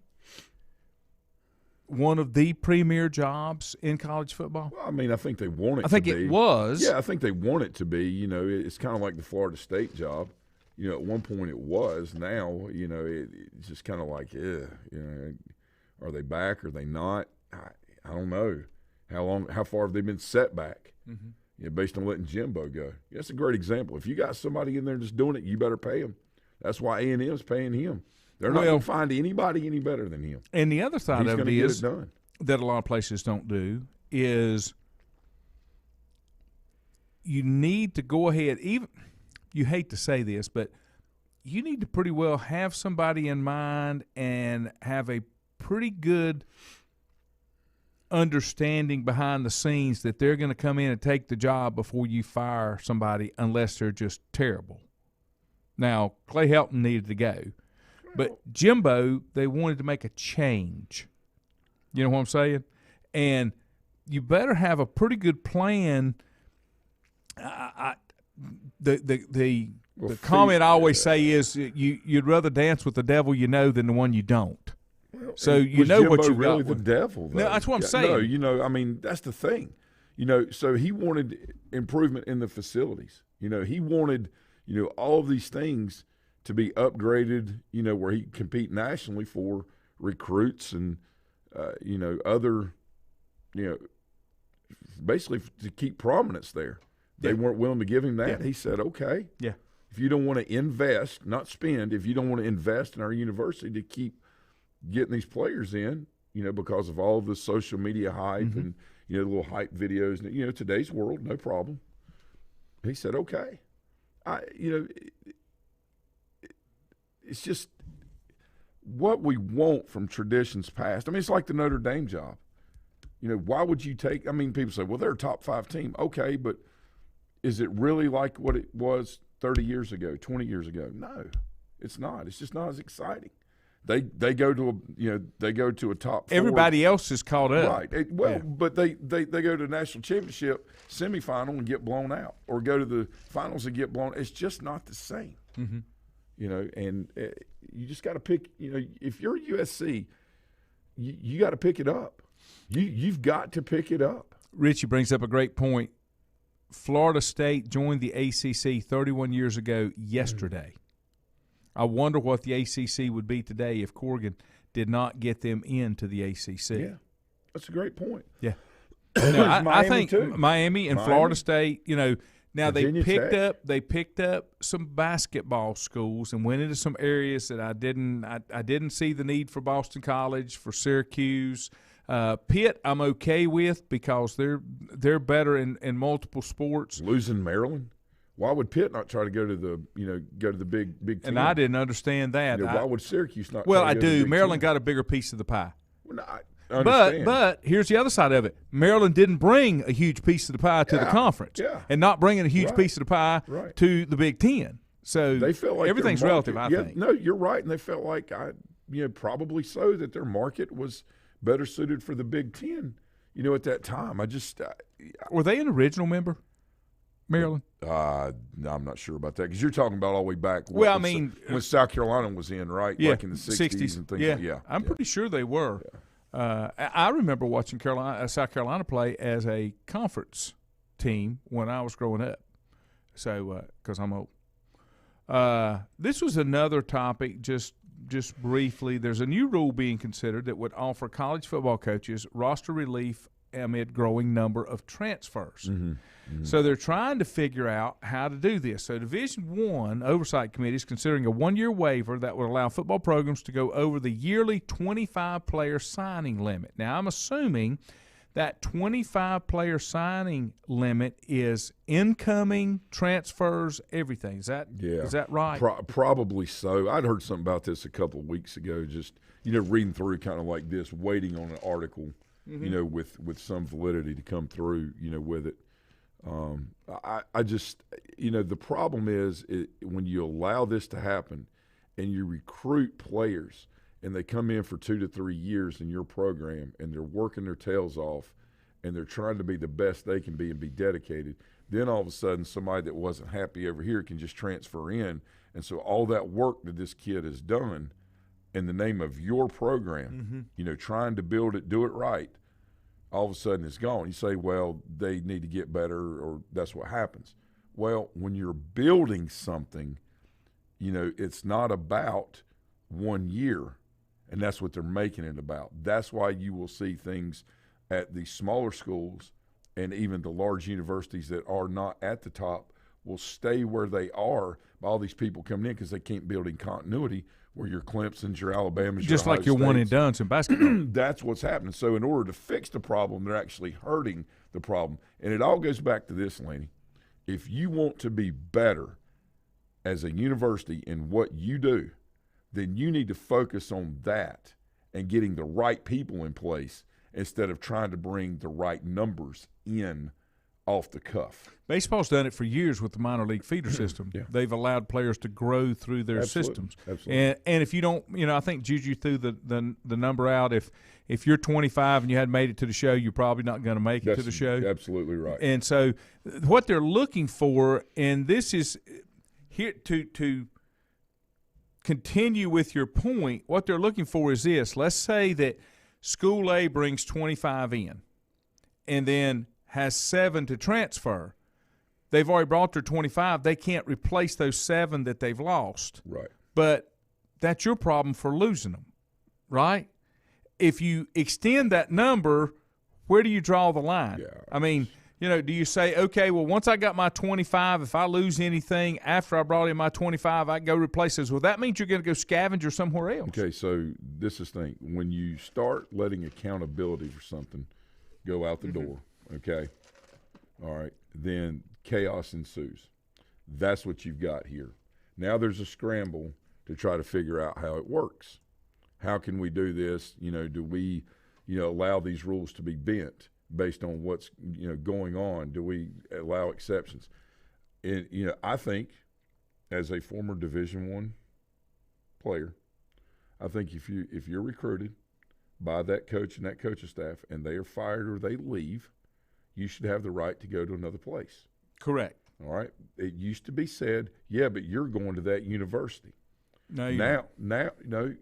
one of the premier jobs in college football? Well, I mean, I think they want it to be. I think it was. Yeah, I think they want it to be. You know, it's kind of like the Florida State job. You know, at one point it was. Now, you know, it's just kind of like, you know, are they back? Are they not? I don't know. How far have they been set back? Mm-hmm. You know, based on letting Jimbo go. That's a great example. If you got somebody in there just doing it, you better pay them. That's why A&M's paying him. They're not going to find anybody any better than him. And the other side of it is that a lot of places don't do is you need to go ahead, even you hate to say this, but you need to pretty well have somebody in mind and have a pretty good understanding behind the scenes that they're going to come in and take the job before you fire somebody unless they're just terrible. Now, Clay Helton needed to go. But Jimbo, they wanted to make a change. You know what I'm saying? And you better have a pretty good plan. The the comment I always say is you'd rather dance with the devil you know than the one you don't. Well, so you was know Jimbo what you really got. The devil, though? No, that's what I'm saying. No, you know, I mean, that's the thing. You know, so he wanted improvement in the facilities. You know, he wanted, you know, all of these things to be upgraded, you know, where he could compete nationally for recruits and, you know, other, you know, basically to keep prominence there. They weren't willing to give him that. Yeah. He said, okay. Yeah. If you don't want to invest, not spend, if you don't want to invest in our university to keep getting these players in, you know, because of all the social media hype and, you know, the little hype videos, and, you know, today's world, no problem. He said, okay. You know, it's just what we want from traditions past. I mean, it's like the Notre Dame job. You know, why would you take – I mean, people say, well, they're a top 5 team. Okay, but is it really like what it was 30 years ago, 20 years ago? No, it's not. It's just not as exciting. They go to a top 4. Everybody else is caught up. Right. But they go to the national championship semifinal and get blown out, or go to the finals and get blown. It's just not the same. Mm-hmm. You know, and you just got to pick. You know, if you're USC, you got to pick it up. You've got to pick it up. Richie brings up a great point. Florida State joined the ACC 31 years ago yesterday. I wonder what the ACC would be today if Corrigan did not get them into the ACC. Yeah, that's a great point. Yeah. No, I think too. Miami and Florida State, you know, now Virginia Tech. they picked up some basketball schools and went into some areas that I didn't see the need for. Boston College, for Syracuse. Pitt I'm okay with because they're better in multiple sports. Losing Maryland? Why would Pitt not try to go to the big team? And I didn't understand that. You know, why would Syracuse not? Well, try I to go to the do. big Maryland team? got a bigger piece of the pie. Well, no, I understand. But here's the other side of it. Maryland didn't bring a huge piece of the pie to the conference, and not bringing a huge piece of the pie to the Big Ten. So they felt like everything's relative. I think. No, you're right, and they felt like probably so that their market was better suited for the Big Ten. You know, at that time, were they an original member? Maryland? I'm not sure about that because you're talking about all the way back. Well, I mean, when South Carolina was in, right? Yeah, like in the 60s and things. Yeah, I'm pretty sure they were. Yeah. I remember watching South Carolina play as a conference team when I was growing up. So, because I'm old. This was another topic. Just briefly, there's a new rule being considered that would offer college football coaches roster relief amid growing number of transfers. Mm-hmm. Mm-hmm. So they're trying to figure out how to do this. So Division I Oversight Committee is considering a 1-year waiver that would allow football programs to go over the yearly 25-player signing limit. Now, I'm assuming that 25-player signing limit is incoming, transfers, everything. Is that right? Probably so. I'd heard something about this a couple of weeks ago, just, reading through kind of like this, waiting on an article, with some validity to come through, with it. I just, the problem is when you allow this to happen and you recruit players and they come in for 2 to 3 years in your program and they're working their tails off and they're trying to be the best they can be and be dedicated, then all of a sudden somebody that wasn't happy over here can just transfer in. And so all that work that this kid has done in the name of your program, trying to build it, do it right, all of a sudden it's gone. You say, well, they need to get better, or that's what happens. Well, when you're building something, it's not about 1 year, and that's what they're making it about. That's why you will see things at the smaller schools and even the large universities that are not at the top will stay where they are by all these people coming in because they can't build in continuity where your Clemson's, your Alabamas, just your like your one and dones in basketball. That's what's happening. So in order to fix the problem, they're actually hurting the problem. And it all goes back to this, Laney. If you want to be better as a university in what you do, then you need to focus on that and getting the right people in place instead of trying to bring the right numbers in off the cuff. Baseball's done it for years with the minor league feeder system. Yeah. They've allowed players to grow through their systems. Absolutely. And if you don't, I think Juju threw the number out. If you're 25 and you hadn't made it to the show, you're probably not going to make it to the show. Absolutely right. And so what they're looking for, and this is here to continue with your point, what they're looking for is this. Let's say that School A brings 25 in and then has 7 to transfer. They've already brought their 25. They can't replace those 7 that they've lost. Right. But that's your problem for losing them, right? If you extend that number, where do you draw the line? Yeah. I mean, do you say, okay, well, once I got my 25, if I lose anything after I brought in my 25, I go replace those. Well, that means you're going to go scavenger somewhere else. Okay, so this is the thing. When you start letting accountability for something go out the door, okay, all right, then chaos ensues. That's what you've got here. Now there's a scramble to try to figure out how it works. How can we do this? Do we, allow these rules to be bent based on what's, going on? Do we allow exceptions? And, I think as a former Division I player, I think if you're recruited by that coach and that coaching staff and they are fired or they leave, you should have the right to go to another place. Correct. All right. It used to be said, yeah, but you're going to that university. No,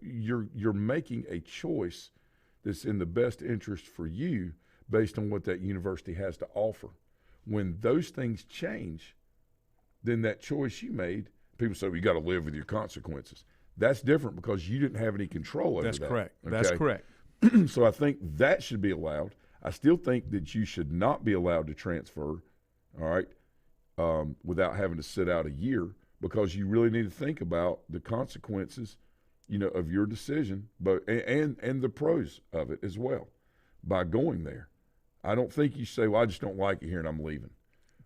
you're making a choice that's in the best interest for you based on what that university has to offer. When those things change, then that choice you made, people say, well, you got to live with your consequences. That's different because you didn't have any control over that. That's correct. Okay? That's correct. So I think that should be allowed. I still think that you should not be allowed to transfer, all right, without having to sit out a year, because you really need to think about the consequences, of your decision, but and the pros of it as well by going there. I don't think you say, well, I just don't like it here and I'm leaving.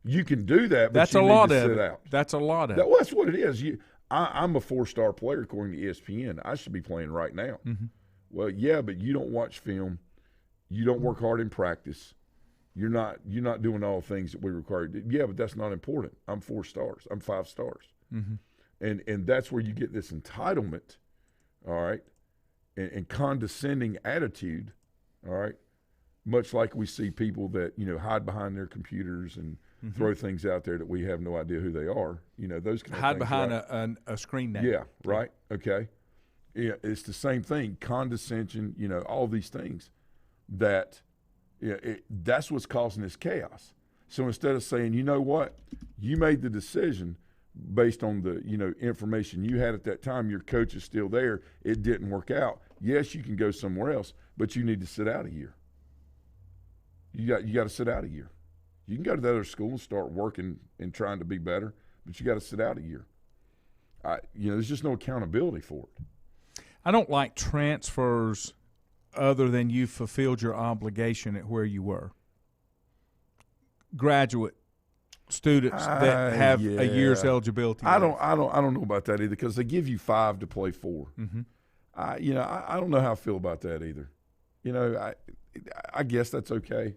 You can do that, but that's you a need lot to of sit it. out. That's a lot of Well, it. that's what it is. I'm a 4-star player according to ESPN. I should be playing right now. Mm-hmm. Well, yeah, but you don't watch film. You don't work hard in practice. You're not doing all the things that we require. Yeah, but that's not important. I'm 4 stars. I'm 5 stars. Mm-hmm. And that's where you get this entitlement, all right, and condescending attitude, all right, much like we see people that, hide behind their computers and throw things out there that we have no idea who they are, those kind of Hide things, behind right? a screen name. Yeah, right, okay. Yeah, it's the same thing, condescension, all these things that that's what's causing this chaos. So instead of saying, you know what, you made the decision based on the information you had at that time, your coach is still there, it didn't work out. Yes, you can go somewhere else, but you need to sit out a year. You got to sit out a year. You can go to the other school and start working and trying to be better, but you got to sit out a year. There's just no accountability for it. I don't like transfers other than you fulfilled your obligation at where you were. Graduate students that have a year's eligibility. I don't know about that either, because they give you 5 to play 4. Mm-hmm. I don't know how I feel about that either. I guess that's okay.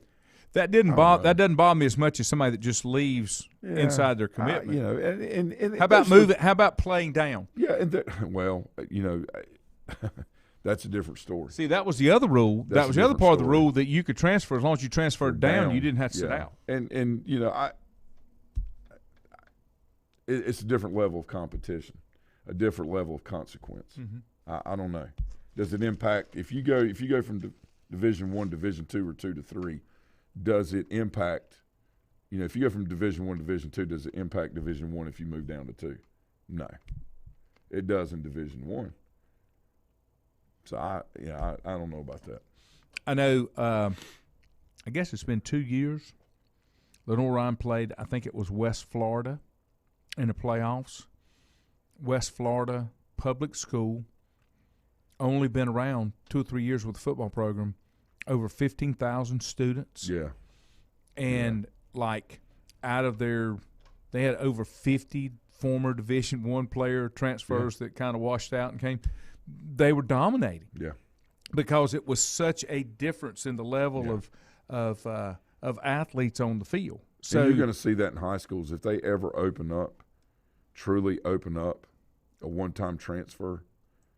That doesn't bother me as much as somebody that just leaves inside their commitment. And how about moving? How about playing down? Yeah, that's a different story. See, that was the other rule. That was the other part of the rule, that you could transfer as long as you transferred down. You didn't have to sit out. And it's a different level of competition, a different level of consequence. Mm-hmm. I don't know. Does it impact if you go from Division I, Division II, or 2 to 3? Does it impact? If you go from Division I, Division II, does it impact Division I if you move down to 2? No, it does in Division I. So I don't know about that. I know. I guess it's been 2 years. Lenore Ryan played. I think it was West Florida in the playoffs. West Florida public school, only been around 2 or 3 years with the football program. Over 15,000 students. Yeah. And out of they had over 50 former Division I player transfers that kind of washed out and came. They were dominating. Yeah. Because it was such a difference in the level of athletes on the field. So and you're going to see that in high schools. If they ever truly open up a one-time transfer.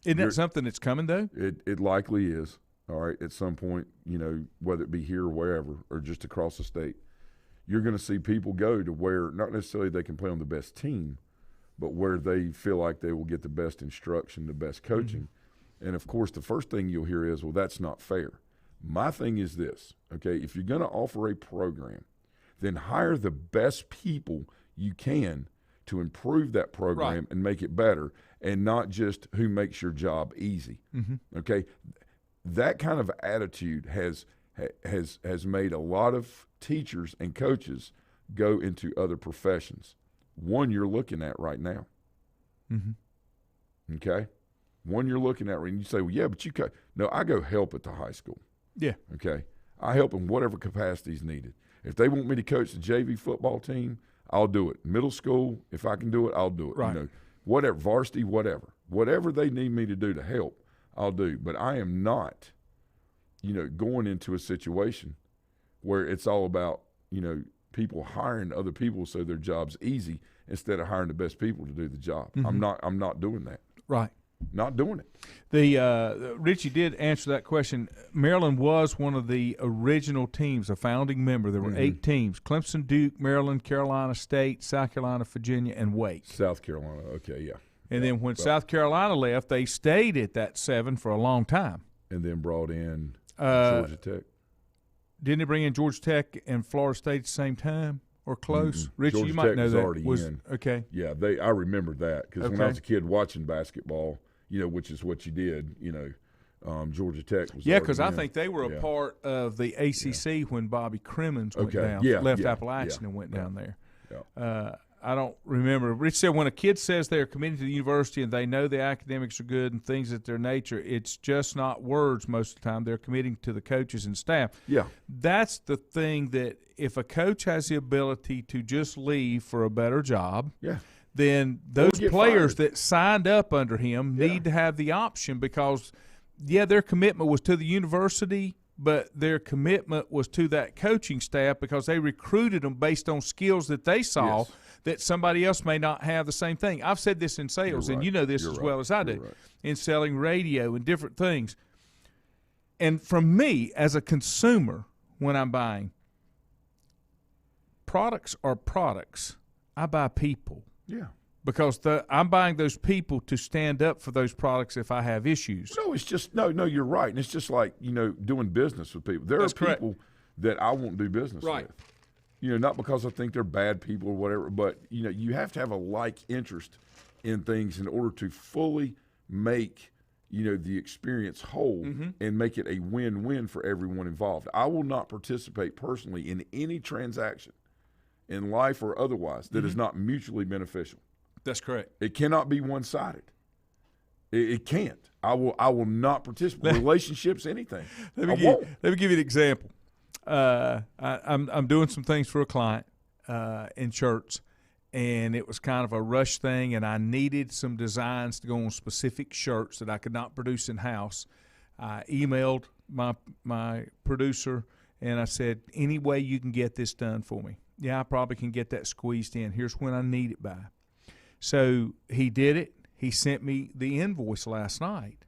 Isn't that something that's coming, though? It likely is. All right, at some point, whether it be here or wherever, or just across the state, you're going to see people go to where not necessarily they can play on the best team, but where they feel like they will get the best instruction, the best coaching. And, of course, the first thing you'll hear is, well, that's not fair. My thing is this, okay, if you're going to offer a program, then hire the best people you can to improve that program and make it better, and not just who makes your job easy, okay? That kind of attitude has made a lot of teachers and coaches go into other professions. One you're looking at right now, okay? One you're looking at, and you say, well, yeah, but you could. No, I go help at the high school. Yeah. Okay? I help in whatever capacity is needed. If they want me to coach the JV football team, I'll do it. Middle school, if I can do it, I'll do it. Right. You know, whatever, varsity, whatever. Whatever they need me to do to help, I'll do. But I am not, going into a situation where it's all about, people hiring other people so their job's easy instead of hiring the best people to do the job. I'm not doing that. Right. Not doing it. Richie did answer that question. Maryland was one of the original teams, a founding member. There were 8 teams: Clemson, Duke, Maryland, Carolina State, South Carolina, Virginia, and Wake. South Carolina, okay, yeah. And then when South Carolina left, they stayed at that 7 for a long time. And then brought in Georgia Tech. Didn't they bring in Georgia Tech and Florida State at the same time or close? Richie, Georgia you might Tech know was that. already in. Okay. Yeah, I remember that because when I was a kid watching basketball, which is what you did, Georgia Tech was. Yeah, because I in. think they were a part of the ACC when Bobby Crimmins went down, left Appalachian and went down there. Yeah. I don't remember. Rich said when a kid says they're committed to the university and they know the academics are good and things at their nature, it's just not words most of the time. They're committing to the coaches and staff. Yeah. That's the thing that if a coach has the ability to just leave for a better job, then those players that signed up under him need to have the option because, their commitment was to the university, but their commitment was to that coaching staff because they recruited them based on skills that they saw that somebody else may not have the same thing. I've said this in sales, and you know this as well as I do, in selling radio and different things. And from me as a consumer, when I'm buying, products are products. I buy people. Yeah. Because I'm buying those people to stand up for those products if I have issues. No, it's just no. You're right, and it's just like doing business with people. There are people that I won't do business with. Not because I think they're bad people or whatever, but you have to have a like interest in things in order to fully make the experience whole and make it a win-win for everyone involved. I will not participate personally in any transaction in life or otherwise that is not mutually beneficial. That's correct. It cannot be one-sided. It can't. I will not participate. Relationships, anything. Let me give you an example. I'm doing some things for a client in church, and it was kind of a rush thing, and I needed some designs to go on specific shirts that I could not produce in-house. I emailed my producer, and I said, any way you can get this done for me? Yeah, I probably can get that squeezed in. Here's when I need it by. So he did it. He sent me the invoice last night,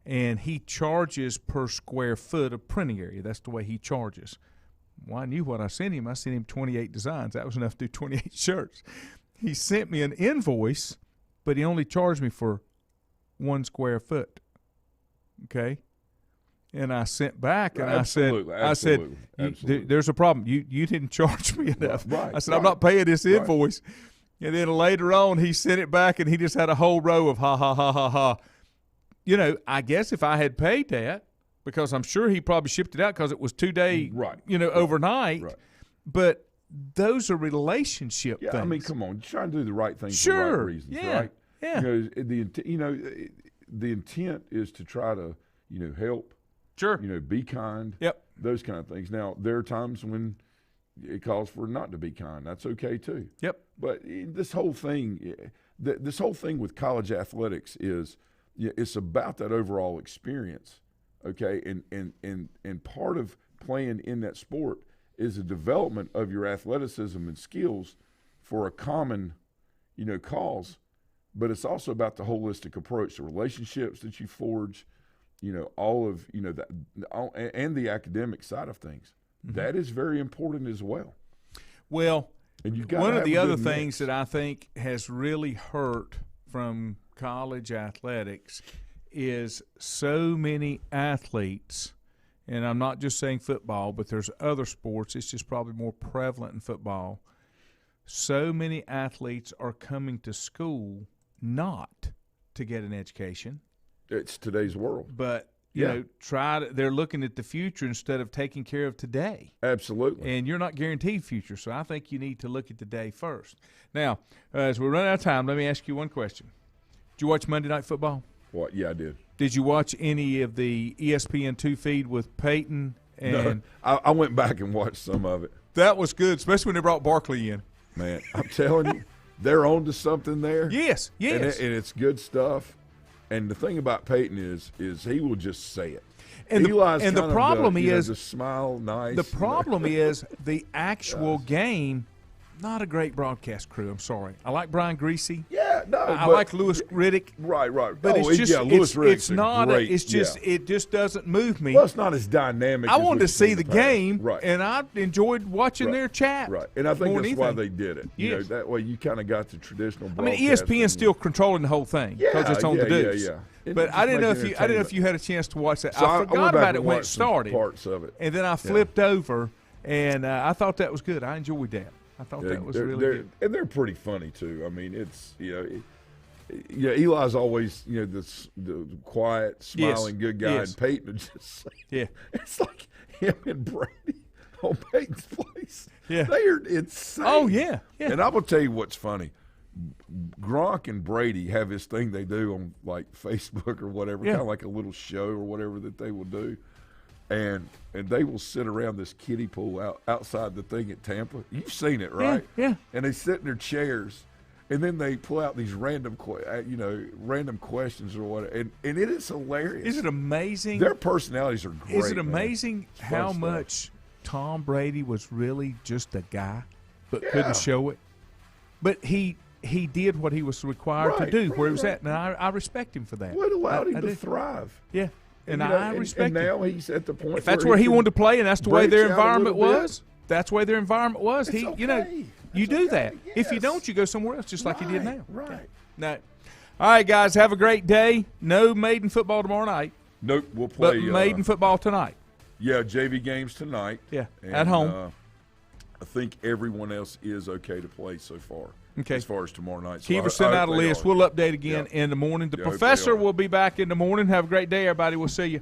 and he charges per square foot of printing area. That's the way he charges. Well, I knew what I sent him. I sent him 28 designs. That was enough to do 28 shirts. He sent me an invoice, but he only charged me for 1 square foot. Okay? And I sent back and I said, there's a problem. You didn't charge me enough. I said, I'm not paying this invoice. And then later on, he sent it back, and he just had a whole row of ha, ha, ha, ha, ha. I guess if I had paid that, because I'm sure he probably shipped it out because it was 2-day, overnight. Right. But those are relationship things. I mean, come on. You're trying to do the right thing for the right reasons, right? Yeah. The intent is to try to, help. Sure. Be kind. Yep. Those kind of things. Now, there are times when it calls for not to be kind. That's okay too. Yep. But this whole thing with college athletics is, it's about that overall experience, okay? And part of playing in that sport is the development of your athleticism and skills for a common, cause. But it's also about the holistic approach to relationships that you forge, all of that, and the academic side of things. That is very important as well. Well, And you've got one to of have the a other good things mix. that I think has really hurt from college athletics is so many athletes, and I'm not just saying football, but there's other sports. It's just probably more prevalent in football. So many athletes are coming to school not to get an education. It's today's world. But Yeah. they're looking at the future instead of taking care of today. Absolutely. And you're not guaranteed future, so I think you need to look at the day first. Now, as we run out of time, let me ask you one question. Did you watch Monday Night Football? What? Yeah, I did. Did you watch any of the ESPN2 feed with Peyton? No, I went back and watched some of it. That was good, especially when they brought Barkley in. Man, I'm telling you, they're on to something there. Yes. And it's good stuff. And the thing about Peyton is he will just say it. And Eli's the problem is the smile nice. The problem is the actual game. Not a great broadcast crew. I'm sorry. I like Brian Greasy. Yeah, no. I like Lewis Riddick. Right. But it's just Lewis Riddick's it's not. great, It's just it just doesn't move me. Well, it's not as dynamic. I as wanted we've to see seen the in past. game, right? and I enjoyed watching their chat. Right, and I think more that's than why anything. they did it. Yes. That way you kind of got the traditional. I mean, ESPN's still controlling the whole thing because it's on the dudes. Yeah. But I didn't know if you had a chance to watch that. So I went forgot back about and it when it watched some started. Parts of it, and then I flipped over, and I thought that was good. I enjoyed that. I thought that was really good. And they're pretty funny too. I mean, it's Eli's always the quiet, smiling, good guy, and Peyton would just it's like him and Brady on Peyton's place. Yeah, they are insane. Oh yeah. And I will tell you what's funny. Gronk and Brady have this thing they do on like Facebook or whatever, kind of like a little show or whatever that they will do. And they will sit around this kiddie pool outside the thing at Tampa. You've seen it, right? Yeah. And they sit in their chairs, and then they pull out these random questions or whatever. And it is hilarious. Is it amazing? Their personalities are great. Is it amazing how stuff. much Tom Brady was really just a guy, but couldn't show it? But he did what he was required to do where he was at, and I respect him for that. Well, it allowed him to thrive. Yeah. And I respect and him. now he's at the point if that's where he wanted to play and that's the way their environment was, that's the way their environment was. It's okay. You do that. Yes. If you don't, you go somewhere else, just like you did now. Right. No. All right, guys, have a great day. No maiden football tomorrow night. Nope, we'll play. But maiden football tonight. Yeah, JV games tonight. Yeah, and, at home. I think everyone else is okay to play so far. Okay. As far as tomorrow night. Keever sent out a list. We'll update again in the morning. The professor will be back in the morning. Have a great day, everybody. We'll see you.